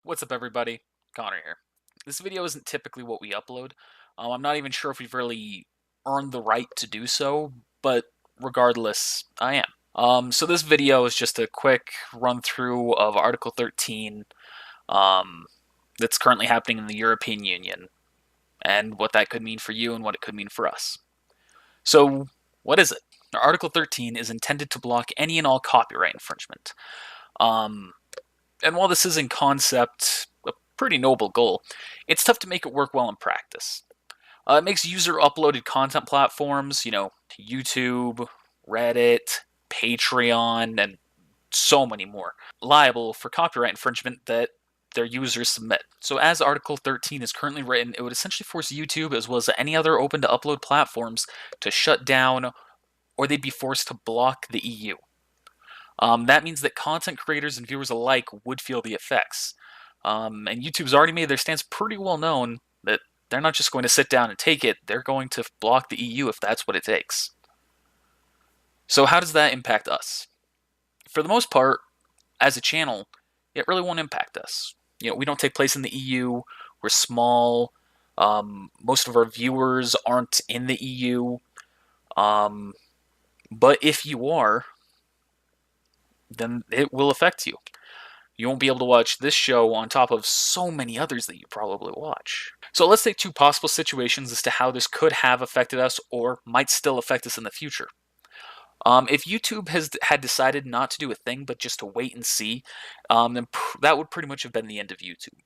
What's up, everybody? Connor here. This video isn't typically what we upload. I'm not even sure if we've really earned the right to do so, but regardless, I am. So this video is just a quick run through of Article 13 um, that's currently happening in the European Union and what that could mean for you and what it could mean for us. So, what is it? Article 13 is intended to block any and all copyright infringement. Um, and while this is in concept a pretty noble goal, it's tough to make it work well in practice. It makes user-uploaded content platforms, YouTube, Reddit, Patreon, and so many more, liable for copyright infringement that their users submit. So as Article 13 is currently written, it would essentially force YouTube, as well as any other open-to-upload platforms, to shut down, or they'd be forced to block the EU. That means that content creators and viewers alike would feel the effects. And YouTube's already made their stance pretty well known that they're not just going to sit down and take it, they're going to block the EU if that's what it takes. So how does that impact us? For the most part, as a channel, it really won't impact us. We don't take place in the EU, we're small, most of our viewers aren't in the EU, but if you are, then it will affect you. You won't be able to watch this show on top of so many others that you probably watch. So let's take two possible situations as to how this could have affected us or might still affect us in the future. If YouTube had decided not to do a thing but just to wait and see, then that would pretty much have been the end of YouTube,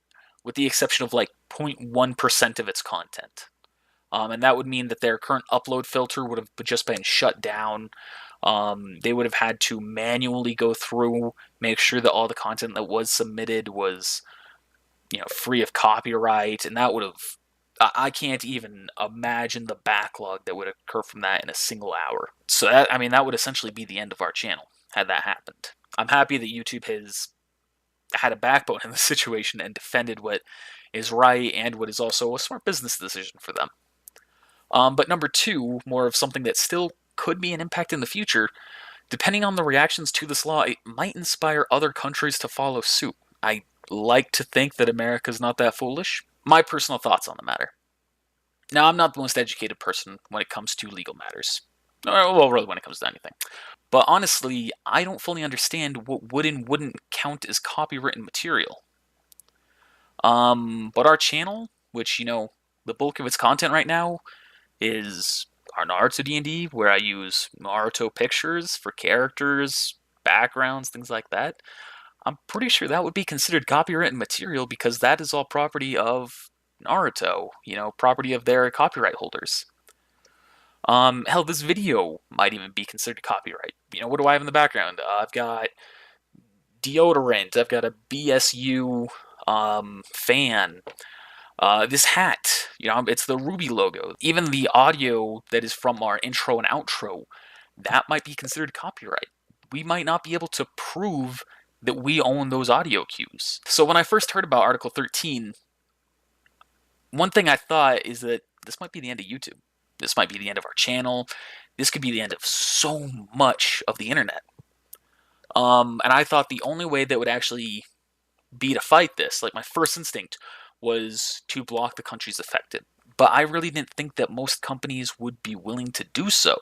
with the exception of like 0.1% of its content. And that would mean that their current upload filter would have just been shut down. They would have had to manually go through, make sure that all the content that was submitted was, free of copyright, and that would have. I can't even imagine the backlog that would occur from that in a single hour. So that would essentially be the end of our channel had that happened. I'm happy that YouTube has had a backbone in this situation and defended what is right and what is also a smart business decision for them. But number two, more of something that still could be an impact in the future, depending on the reactions to this law, it might inspire other countries to follow suit. I like to think that America's not that foolish. My personal thoughts on the matter. Now, I'm not the most educated person when it comes to legal matters. Well, really, when it comes to anything. But honestly, I don't fully understand what would and wouldn't count as copywritten material. But our channel, which, the bulk of its content right now is our Naruto D&D, where I use Naruto pictures for characters, backgrounds, things like that. I'm pretty sure that would be considered copywritten material because that is all property of Naruto, property of their copyright holders. Hell, this video might even be considered copyright. What do I have in the background? I've got deodorant. I've got a BSU fan. This hat, it's the Ruby logo. Even the audio that is from our intro and outro, that might be considered copyright. We might not be able to prove that we own those audio cues. So when I first heard about Article 13, one thing I thought is that this might be the end of YouTube. This might be the end of our channel. This could be the end of so much of the internet. And I thought the only way that would actually be to fight this, like my first instinct, was to block the countries affected. But I really didn't think that most companies would be willing to do so.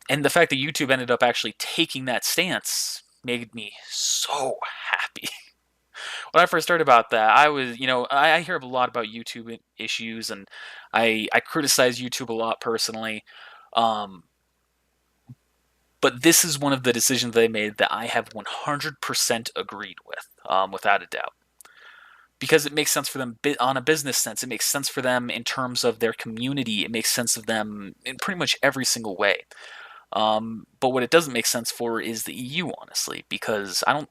And the fact that YouTube ended up actually taking that stance made me so happy. When I first heard about that, I was, I hear a lot about YouTube issues, and I criticize YouTube a lot personally. But this is one of the decisions they made that I have 100% agreed with, without a doubt. Because it makes sense for them on a business sense. It makes sense for them in terms of their community. It makes sense of them in pretty much every single way. But what it doesn't make sense for is the EU, honestly, because I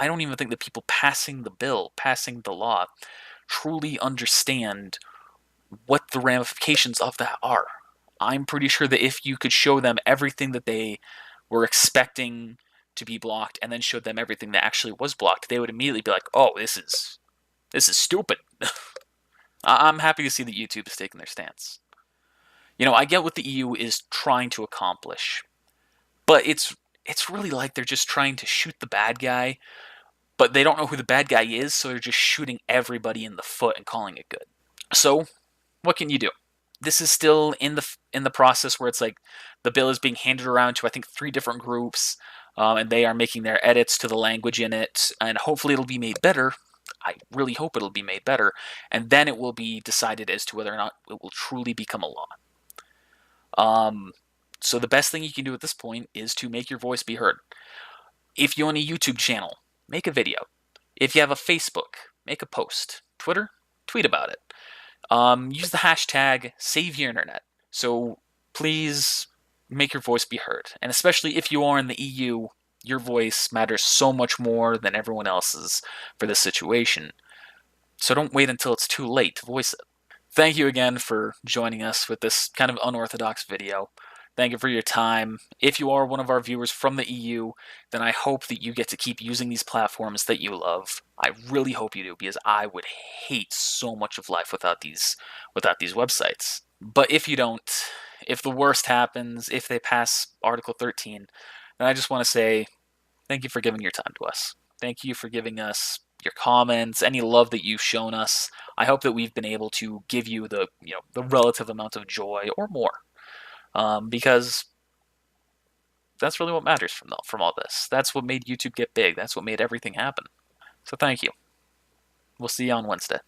don't even think that people passing the bill, passing the law, truly understand what the ramifications of that are. I'm pretty sure that if you could show them everything that they were expecting to be blocked and then showed them everything that actually was blocked, they would immediately be like, oh, this is stupid. I'm happy to see that YouTube is taking their stance. I get what the EU is trying to accomplish, but it's really like they're just trying to shoot the bad guy but they don't know who the bad guy is, so they're just shooting everybody in the foot and calling it good. So, what can you do? This is still in the process where it's like the bill is being handed around to I think 3 different groups, and they are making their edits to the language in it, and hopefully it'll be made better. I really hope it'll be made better, and then it will be decided as to whether or not it will truly become a law. So the best thing you can do at this point is to make your voice be heard. If you own a YouTube channel, make a video. If you have a Facebook, make a post. Twitter, tweet about it. Use the hashtag Saveyourinternet. So please make your voice be heard. And especially if you are in the EU, your voice matters so much more than everyone else's for this situation. So don't wait until it's too late to voice it. Thank you again for joining us with this kind of unorthodox video. Thank you for your time. If you are one of our viewers from the EU, then I hope that you get to keep using these platforms that you love. I really hope you do, because I would hate so much of life without these websites. But if you don't, if the worst happens, if they pass Article 13, then I just want to say thank you for giving your time to us. Thank you for giving us your comments, any love that you've shown us. I hope that we've been able to give you the relative amount of joy or more, because that's really what matters from all this. That's what made YouTube get big. That's what made everything happen. So thank you. We'll see you on Wednesday.